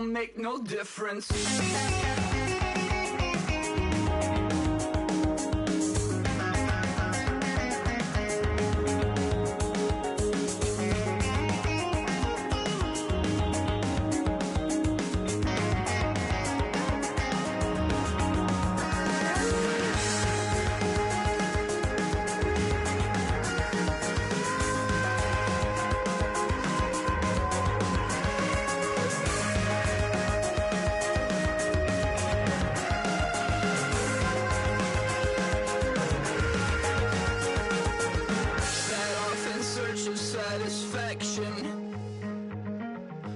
don't make no difference.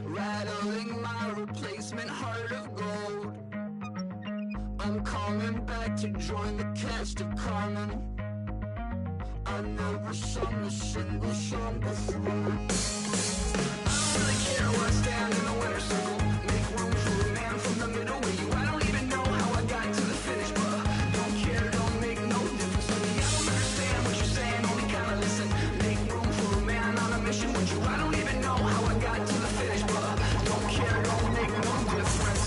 Rattling my replacement heart of gold. I'm coming back to join the cast of Carmen. I never sung a single song before. I don't really care where I stand in the winner's circle. Make room for a man from the middle with you. I don't even know how I got to the finish, but don't care, don't make no difference to me. I don't understand what you're saying, only kinda listen. Make room for a man on a mission with you. I don't even know how I got to the finish, but don't care, don't make no difference.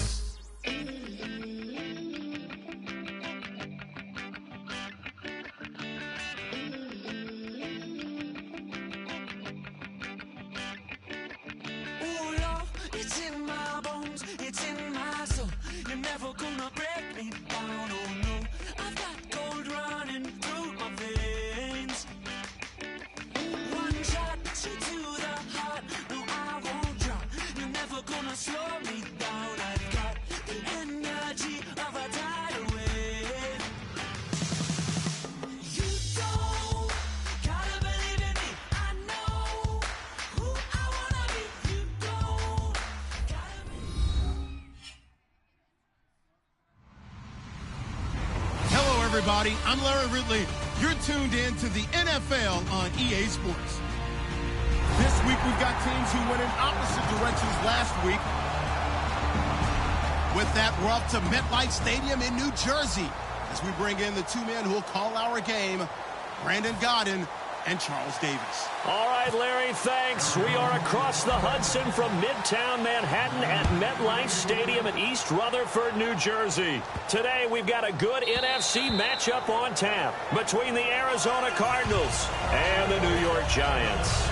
It's in my bones, it's in my soul. You're never gonna break me down, oh no. I've got gold running through my veins. One shot, straight to the heart. No, I won't drop. You're never gonna slow me down. I've got the energy of a tidal wave. You don't gotta believe in me. I know who I wanna be. You don't. Hello, everybody. I'm Larry Ridley. You're tuned in to the NFL on EA Sports. This week, we've got teams who went in opposite directions last week. With that, we're off to MetLife Stadium in New Jersey as we bring in the two men who will call our game, Brandon Gaudin and Charles Davis. All right, Larry, thanks. We are across the Hudson from Midtown Manhattan at MetLife Stadium in East Rutherford, New Jersey. Today, we've got a good NFC matchup on tap between the Arizona Cardinals and the New York Giants.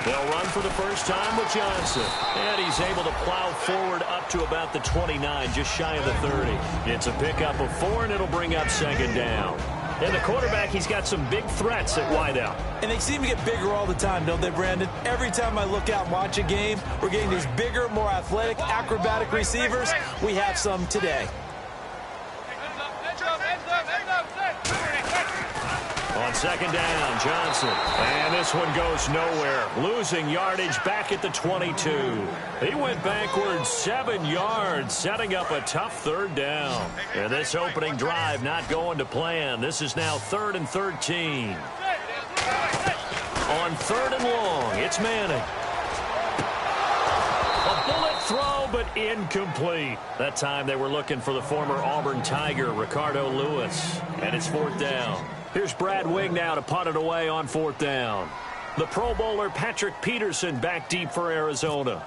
They'll run for the first time with Johnson. And he's able to plow forward up to about the 29, just shy of the 30. It's a pickup of 4, and it'll bring up second down. And the quarterback, he's got some big threats at wideout. And they seem to get bigger all the time, don't they, Brandon? Every time I look out and watch a game, we're getting these bigger, more athletic, acrobatic receivers. We have some today. On second down, Johnson. And this one goes nowhere. Losing yardage back at the 22. He went backwards 7 yards, setting up a tough third down. And this opening drive not going to plan. This is now 3rd and 13. On 3rd and long, it's Manning. A bullet throw, but incomplete. That time they were looking for the former Auburn Tiger, Ricardo Lewis. And it's 4th down. Here's Brad Wing now to punt it away on 4th down. The Pro Bowler Patrick Peterson back deep for Arizona.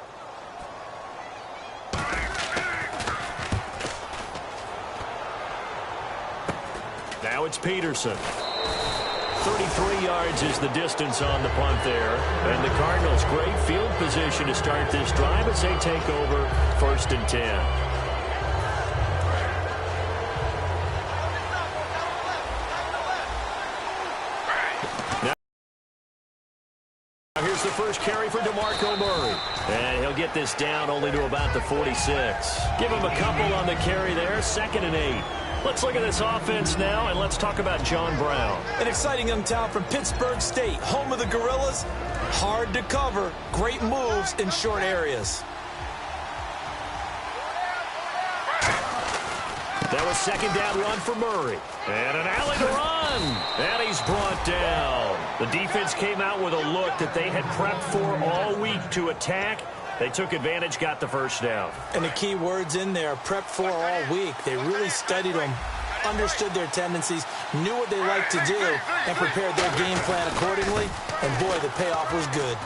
Now it's Peterson. 33 yards is the distance on the punt there. And the Cardinals, great field position to start this drive as they take over 1st and 10. Here's the first carry for DeMarco Murray. And he'll get this down only to about the 46. Give him a couple on the carry there, 2nd and 8. Let's look at this offense now, and let's talk about John Brown. An exciting young talent from Pittsburgh State, home of the Gorillas. Hard to cover, great moves in short areas. That was 2nd down run for Murray. And an alley to run. And he's brought down. The defense came out with a look that they had prepped for all week to attack. They took advantage, got the first down. And the key words in there, prepped for all week. They really studied him understood their tendencies, knew what they liked to do, and prepared their game plan accordingly. And boy, the payoff was good.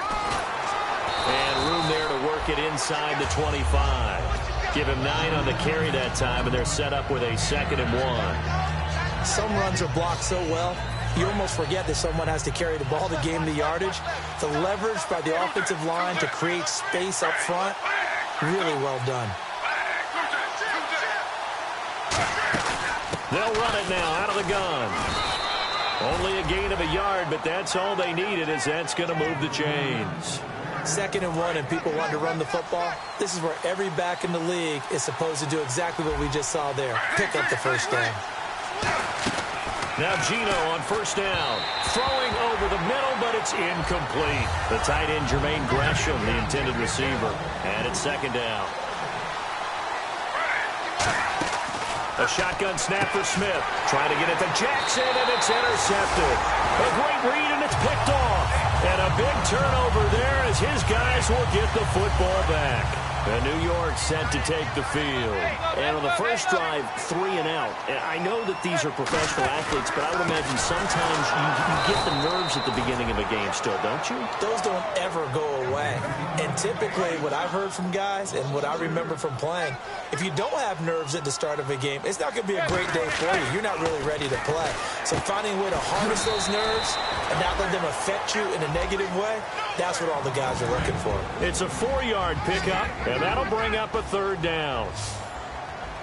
And room there to work it inside the 25. Give him 9 on the carry that time, and they're set up with a 2nd and 1. Some runs are blocked so well, you almost forget that someone has to carry the ball to gain the yardage. The leverage by the offensive line to create space up front, really well done. They'll run it now out of the gun. Only a gain of a yard, but that's all they needed, as that's going to move the chains. 2nd and 1, and people want to run the football. This is where every back in the league is supposed to do exactly what we just saw there. Pick up the first down. Now Geno on 1st down. Throwing over the middle, but it's incomplete. The tight end, Jermaine Gresham, the intended receiver. And it's 2nd down. A shotgun snap for Smith. Trying to get it to Jackson, and it's intercepted. A great read, and it's picked off. And a big turnover there as his guys will get the football back. And New York set to take the field. And on the first drive, 3 and out. I know that these are professional athletes, but I would imagine sometimes you get the nerves at the beginning of a game still, don't you? Those don't ever go away. And typically what I've heard from guys and what I remember from playing, if you don't have nerves at the start of a game, it's not going to be a great day for you. You're not really ready to play. So finding a way to harness those nerves and not let them affect you in a negative way, that's what all the guys are looking for. It's a 4-yard pickup, and that'll bring up a 3rd down.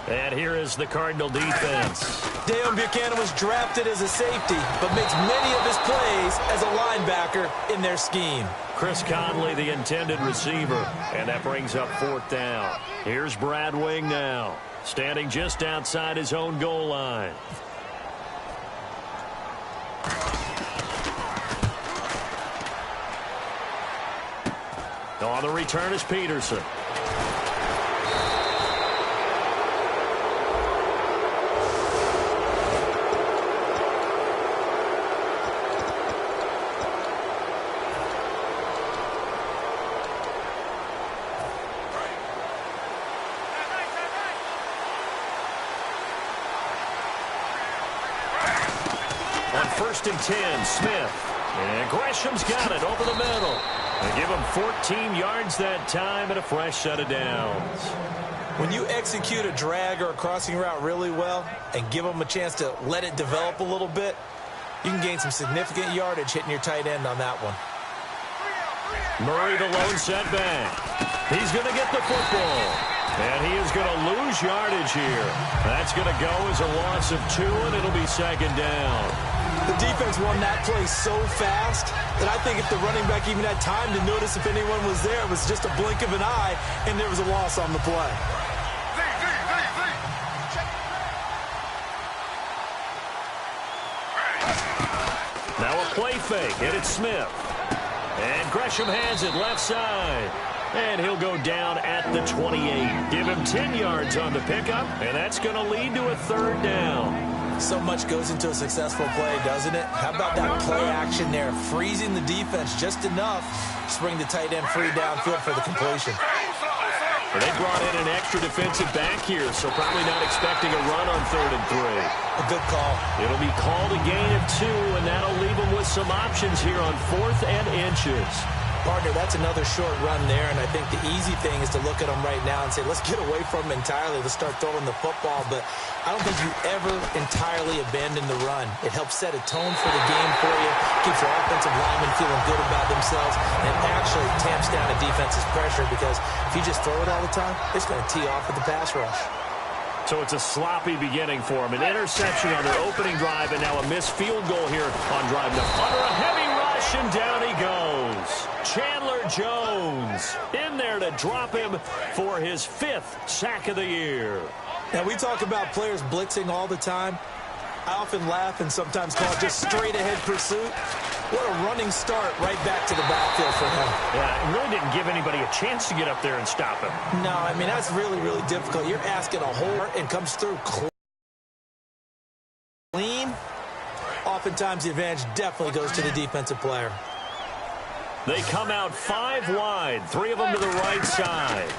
And here is the Cardinal defense. Deone Bucannon was drafted as a safety, but makes many of his plays as a linebacker in their scheme. Chris Conley, the intended receiver, and that brings up 4th down. Here's Brad Wing now, standing just outside his own goal line. On the return is Peterson. On 1st and 10, Smith. And Gresham's got it over the middle. They give him 14 yards that time and a fresh set of downs. When you execute a drag or a crossing route really well and give them a chance to let it develop a little bit, you can gain some significant yardage hitting your tight end on that one. Murray, the lone setback. He's going to get the football. And he is going to lose yardage here. That's going to go as a loss of 2, and it'll be 2nd down. The defense won that play so fast that I think if the running back even had time to notice if anyone was there, it was just a blink of an eye, and there was a loss on the play. Now a play fake, and it's Smith. And Gresham has it left side. And he'll go down at the 28. Give him 10 yards on the pickup, and that's going to lead to a 3rd down. So much goes into a successful play, doesn't it? How about that play action there? Freezing the defense just enough to bring the tight end free downfield for the completion. Well, they brought in an extra defensive back here, so probably not expecting a run on 3rd and 3. A good call. It'll be called a gain of 2, and that'll leave them with some options here on 4th and inches. Partner, that's another short run there, and I think the easy thing is to look at them right now and say, let's get away from them entirely. Let's start throwing the football, but I don't think you ever entirely abandon the run. It helps set a tone for the game for you, keeps your offensive linemen feeling good about themselves, and actually tamps down a defense's pressure because if you just throw it all the time, it's going to tee off with the pass rush. So it's a sloppy beginning for him. An interception on their opening drive, and now a missed field goal here on drive number. Under a heavy rush, and down he goes. Chandler Jones in there to drop him for his 5th sack of the year. Now, we talk about players blitzing all the time. I often laugh and sometimes call it just straight-ahead pursuit. What a running start right back to the backfield for him. Yeah, it really didn't give anybody a chance to get up there and stop him. No, I mean, that's really, really difficult. You're asking a hole and comes through clean. Oftentimes, the advantage definitely goes to the defensive player. They come out 5 wide, 3 of them to the right side.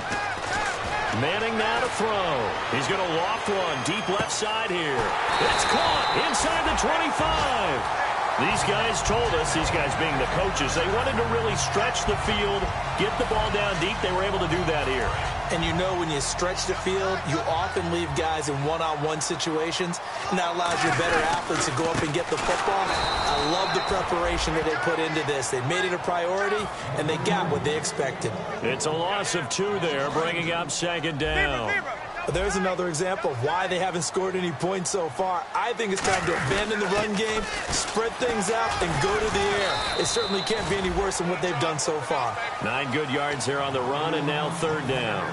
Manning now to throw. He's going to loft one deep left side here. It's caught inside the 25. These guys told us, these guys being the coaches, they wanted to really stretch the field, get the ball down deep. They were able to do that here. And you know when you stretch the field, you often leave guys in one-on-one situations, and that allows your better athletes to go up and get the football. I love the preparation that they put into this. They made it a priority, and they got what they expected. It's a loss of 2 there, bringing up second down. There's another example of why they haven't scored any points so far. I think it's time to abandon the run game, spread things out, and go to the air. It certainly can't be any worse than what they've done so far. 9 good yards there on the run, and now third down.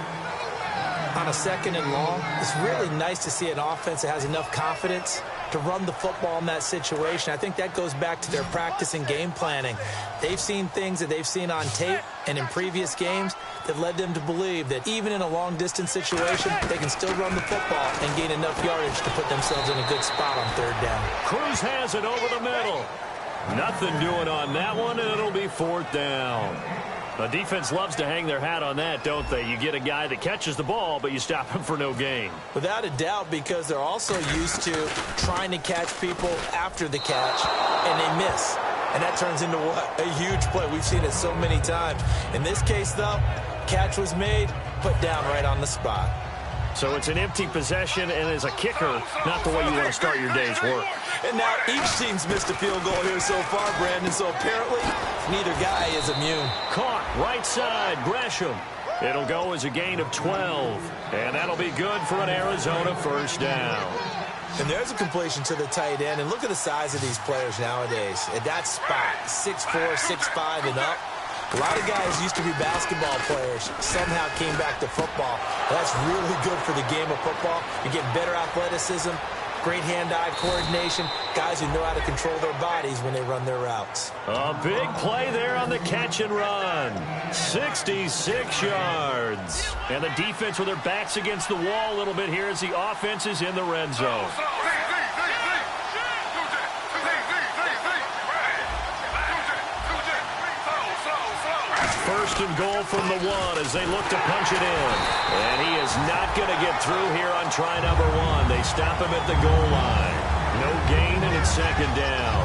On a second and long, it's really nice to see an offense that has enough confidence to run the football in that situation. I think that goes back to their practice and game planning. They've seen things that they've seen on tape and in previous games that led them to believe that even in a long-distance situation, they can still run the football and gain enough yardage to put themselves in a good spot on third down. Cruz has it over the middle. Nothing doing on that one, and it'll be fourth down. The defense loves to hang their hat on that, don't they? You get a guy that catches the ball, but you stop him for no gain. Without a doubt, because they're also used to trying to catch people after the catch, and they miss. And that turns into what? A huge play. We've seen it so many times. In this case, though, catch was made, put down right on the spot. So it's an empty possession, and as a kicker, not the way you want to start your day's work. And now each team's missed a field goal here so far, Brandon, so apparently neither guy is immune. Caught, right side, Gresham. It'll go as a gain of 12, and that'll be good for an Arizona first down. And there's a completion to the tight end, and look at the size of these players nowadays. At that spot, 6'4", 6'5", and up. A lot of guys used to be basketball players, somehow came back to football. That's really good for the game of football. You get better athleticism, great hand-eye coordination, guys who know how to control their bodies when they run their routes. A big play there on the catch and run. 66 yards. And the defense with their backs against the wall a little bit here as the offense is in the red zone. First and goal from the 1 as they look to punch it in. And he is not going to get through here on try number 1. They stop him at the goal line. No gain, and it's second down.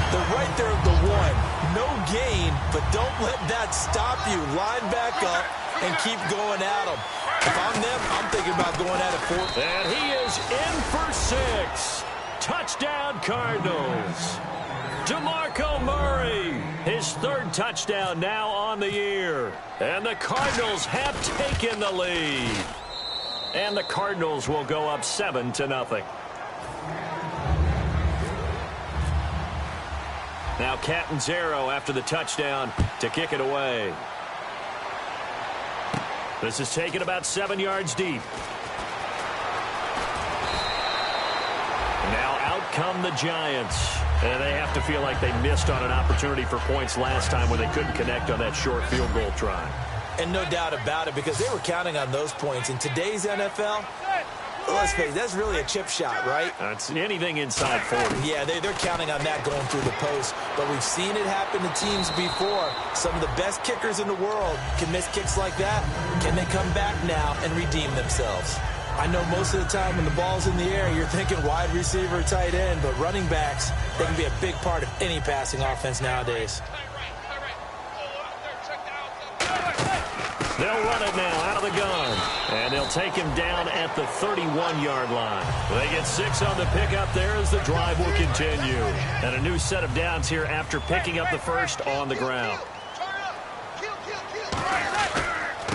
They're right there at the 1. No gain, but don't let that stop you. Line back up and keep going at them. If I'm them, I'm thinking about going at it 4. And he is in for 6. Touchdown, Cardinals. DeMarco Murray, his 3rd touchdown now on the year. And the Cardinals have taken the lead. And the Cardinals will go up 7-0. Now Catanzaro after the touchdown to kick it away. This is taken about 7 yards deep. Now out come the Giants. And they have to feel like they missed on an opportunity for points last time when they couldn't connect on that short field goal try. And no doubt about it, because they were counting on those points. In today's NFL, let's face it, that's really a chip shot, right? It's anything inside 40. Yeah, they're counting on that going through the post. But we've seen it happen to teams before. Some of the best kickers in the world can miss kicks like that. Can they come back now and redeem themselves? I know most of the time when the ball's in the air, you're thinking wide receiver, tight end, but running backs, they can be a big part of any passing offense nowadays. They'll run it now out of the gun, and they'll take him down at the 31-yard line. They get 6 on the pickup there as the drive will continue. And a new set of downs here after picking up the first on the ground.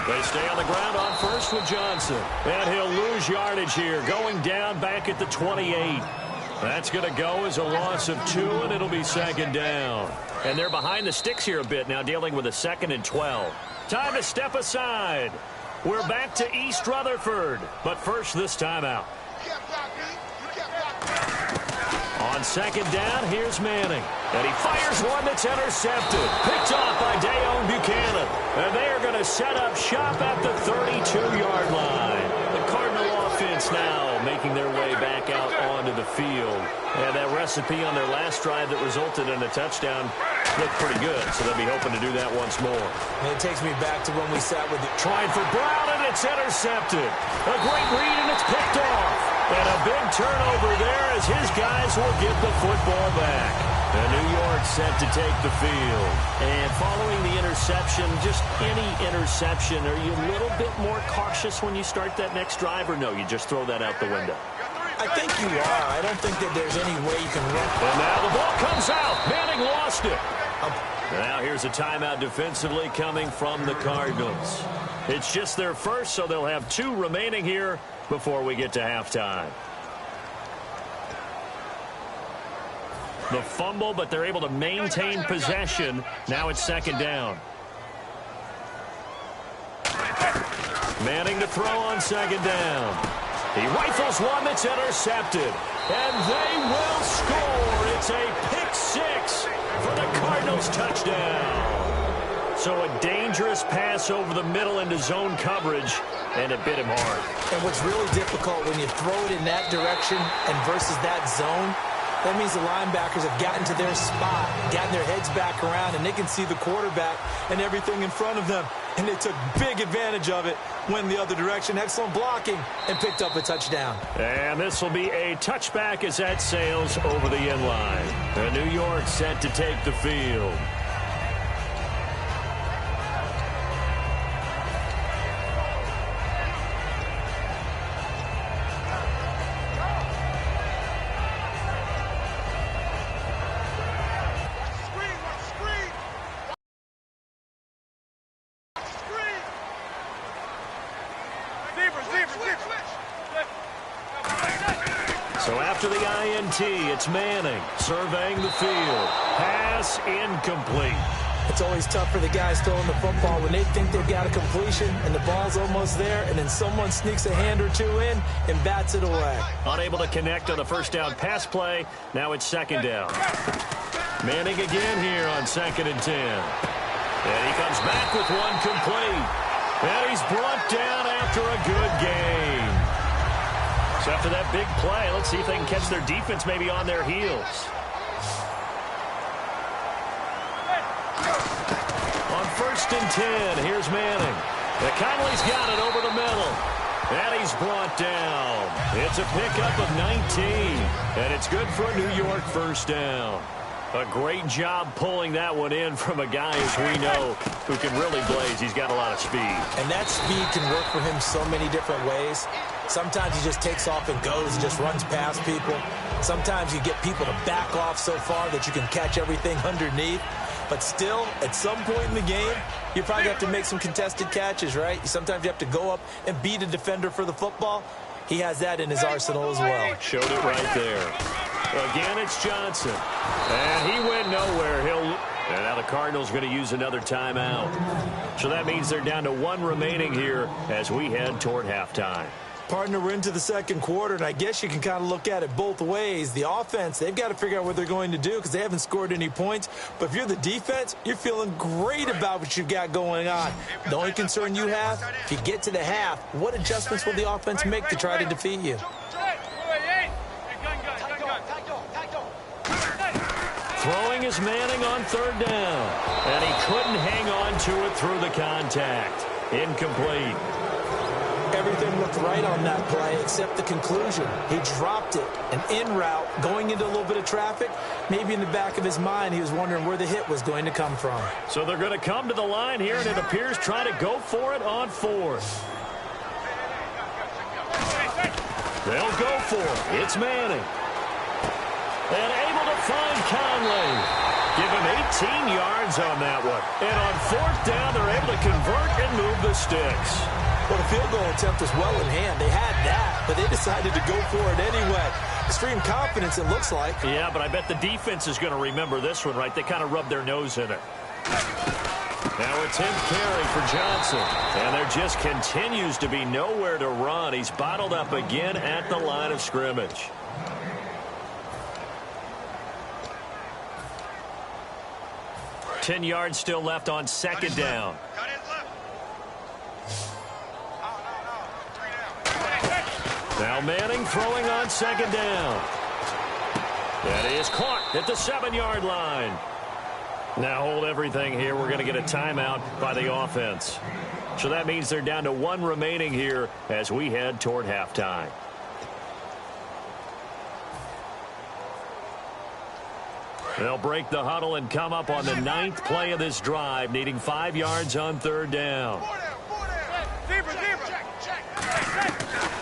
They stay on the ground on first with Johnson. And he'll lose yardage here, going down back at the 28. That's going to go as a loss of 2, and it'll be second down. And they're behind the sticks here a bit now, dealing with a 2nd and 12. Time to step aside. We're back to East Rutherford. But first, this timeout. On second down, here's Manning. And he fires one that's intercepted. Picked off by Deone Bucannon. And they are going to set up shop at the 32-yard line. The Cardinal offense now making their way back out onto the field. And that recipe on their last drive that resulted in a touchdown looked pretty good, so they'll be hoping to do that once more. And it takes me back to when we sat with it. Trying for Brown, and it's intercepted. A great read, and it's picked off. And a big turnover there as his guys will get the football back. And New York set to take the field. And following the interception, just any interception, are you a little bit more cautious when you start that next drive, or no, you just throw that out the window? I think you are. I don't think that there's any way you can run. And now the ball comes out. Manning lost it. Now here's a timeout defensively coming from the Cardinals. It's just their first, so they'll have 2 remaining here before we get to halftime. The fumble, but they're able to maintain possession. Now it's second down. Manning to throw on second down. He rifles one that's intercepted. And they will score. It's a pick 6 for the Cardinals touchdown. So a dangerous pass over the middle into zone coverage, and it bit him hard. And what's really difficult when you throw it in that direction and versus that zone, that means the linebackers have gotten to their spot, gotten their heads back around, and they can see the quarterback and everything in front of them. And they took big advantage of it, went the other direction, excellent blocking, and picked up a touchdown. And this will be a touchback as that sails over the end line. And New York set to take the field. So after the INT, it's Manning surveying the field. Pass incomplete. It's always tough for the guys throwing the football when they think they've got a completion and the ball's almost there, and then someone sneaks a hand or 2 in and bats it away. Unable to connect on the first down pass play. Now it's second down. Manning again here on 2nd and 10. And he comes back with one complete. And he's brought down after a good game. So after that big play, let's see if they can catch their defense maybe on their heels. On 1st and 10, here's Manning. And Conley's got it over the middle. And he's brought down. It's a pickup of 19. And it's good for a New York first down. A great job pulling that one in from a guy, as we know, who can really blaze. He's got a lot of speed. And that speed can work for him so many different ways. Sometimes he just takes off and goes, just runs past people. Sometimes you get people to back off so far that you can catch everything underneath. But still, at some point in the game, you probably have to make some contested catches, right? Sometimes you have to go up and beat a defender for the football. He has that in his arsenal as well. Showed it right there. Again, it's Johnson. And he went nowhere. And now the Cardinals are going to use another timeout. So that means they're down to 1 remaining here as we head toward halftime. Partner, we're into the second quarter, and I guess you can kind of look at it both ways. The offense, they've got to figure out what they're going to do because they haven't scored any points. But if you're the defense, you're feeling great about what you've got going on. The only concern you have, if you get to the half, what adjustments will the offense make to try to defeat you? Throwing is Manning on 3rd down. And he couldn't hang on to it through the contact. Incomplete. Everything looked right on that play except the conclusion. He dropped it, an in route, going into a little bit of traffic. Maybe in the back of his mind, he was wondering where the hit was going to come from. So they're going to come to the line here, and it appears trying to go for it on 4th. They'll go for it. It's Manning. And able to find Conley. Give him 18 yards on that one. And on 4th down, they're able to convert and move the sticks. Well, the field goal attempt was well in hand. They had that, but they decided to go for it anyway. Extreme confidence, it looks like. Yeah, but I bet the defense is going to remember this one, right? They kind of rubbed their nose in it. Now a 10th carry for Johnson. And there just continues to be nowhere to run. He's bottled up again at the line of scrimmage. Ten yards still left on 2nd down. Now Manning throwing on 2nd down. That is caught at the 7-yard line. Now hold everything here. We're going to get a timeout by the offense. So that means they're down to 1 remaining here as we head toward halftime. They'll break the huddle and come up on the 9th play of this drive, needing 5 yards on 3rd down.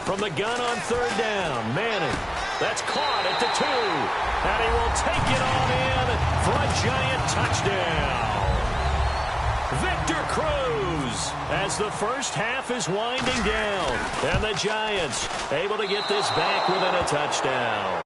From the gun on 3rd down, Manning. That's caught at the 2. And he will take it on in for a giant touchdown. Victor Cruz as the first half is winding down. And the Giants able to get this back within a touchdown.